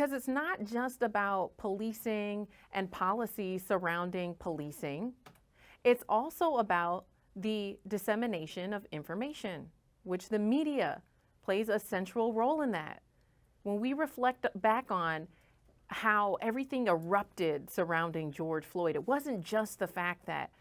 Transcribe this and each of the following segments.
Because it's not just about policing and policies surrounding policing. It's also about the dissemination of information, which the media plays a central role in that. When we reflect back on how everything erupted surrounding George Floyd, it wasn't just the fact that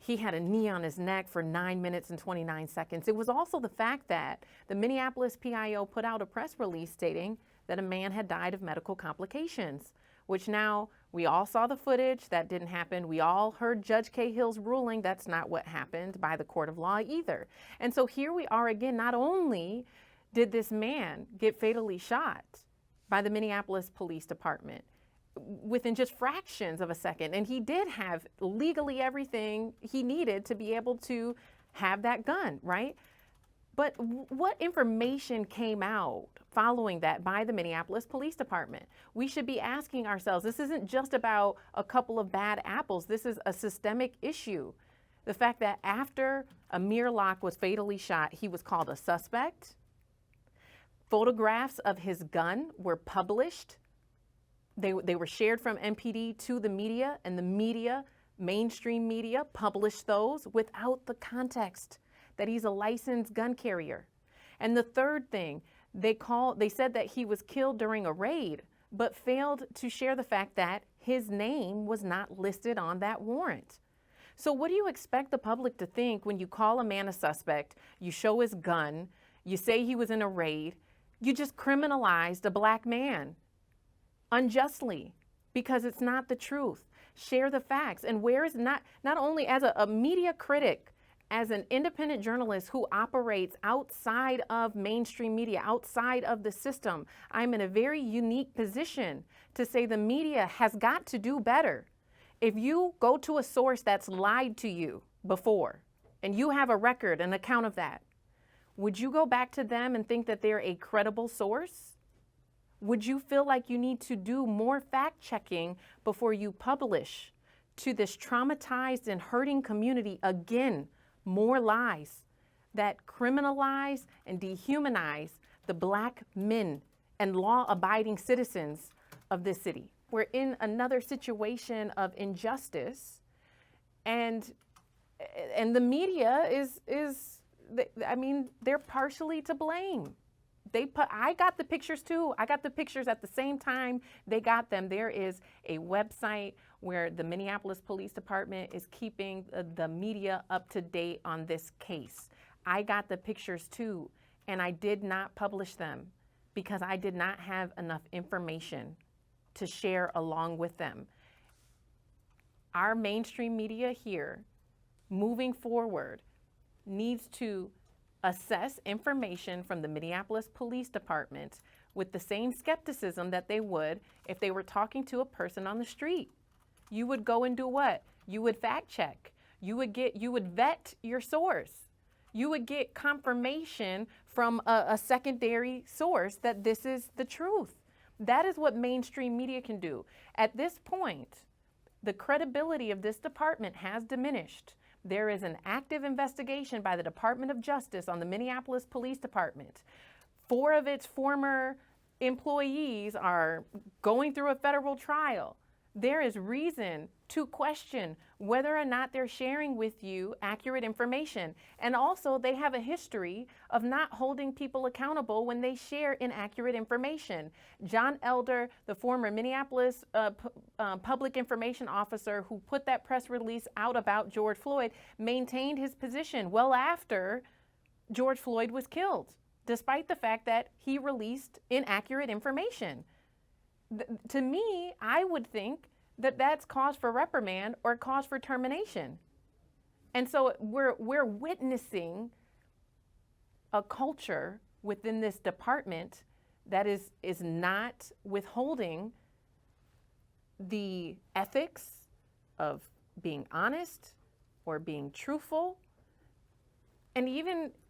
he had a knee on his neck for 9 minutes and 29 seconds. It was also the fact that the Minneapolis PIO put out a press release stating that a man had died of medical complications, which now we all saw the footage. That didn't happen. We all heard Judge Cahill's ruling. That's not what happened by the court of law either. And so here we are again. Not only did this man get fatally shot by the Minneapolis Police Department within just fractions of a second, and he did have legally everything he needed to be able to have that gun, right? But what information came out following that by the Minneapolis Police Department? We should be asking ourselves, this isn't just about a couple of bad apples. This is a systemic issue. The fact that after Amir Locke was fatally shot, he was called a suspect. Photographs of his gun were published. They were shared from MPD to the media, and the media, mainstream media, published those without the context that he's a licensed gun carrier. And the third thing, they said that he was killed during a raid, but failed to share the fact that his name was not listed on that warrant. So what do you expect the public to think when you call a man a suspect, you show his gun, you say he was in a raid, you just criminalized a black man unjustly because it's not the truth. Share the facts. And where is not only as a media critic, as an independent journalist who operates outside of mainstream media, outside of the system, I'm in a very unique position to say the media has got to do better. If you go to a source that's lied to you before, and you have a record, an account of that, would you go back to them and think that they're a credible source? Would you feel like you need to do more fact checking before you publish to this traumatized and hurting community again more lies that criminalize and dehumanize the black men and law-abiding citizens of this city? We're in another situation of injustice, and the media is I mean, they're partially to blame. I got the pictures too. I got the pictures at the same time they got them. There is a website where the Minneapolis Police Department is keeping the media up to date on this case. I got the pictures too, and I did not publish them because I did not have enough information to share along with them. Our mainstream media here, moving forward, needs to assess information from the Minneapolis Police Department with the same skepticism that they would if they were talking to a person on the street. You would go and do what? You would fact check. You would vet your source. You would get confirmation from a secondary source that this is the truth. That is what mainstream media can do. At this point, the credibility of this department has diminished. There is an active investigation by the Department of Justice on the Minneapolis Police Department. 4 of its former employees are going through a federal trial. There is reason to question whether or not they're sharing with you accurate information. And also, they have a history of not holding people accountable when they share inaccurate information. John Elder, the former Minneapolis public information officer who put that press release out about George Floyd, maintained his position well after George Floyd was killed, despite the fact that he released inaccurate information. To me, I would think that that's cause for reprimand or cause for termination. And so we're witnessing a culture within this department that is not withholding the ethics of being honest or being truthful. And even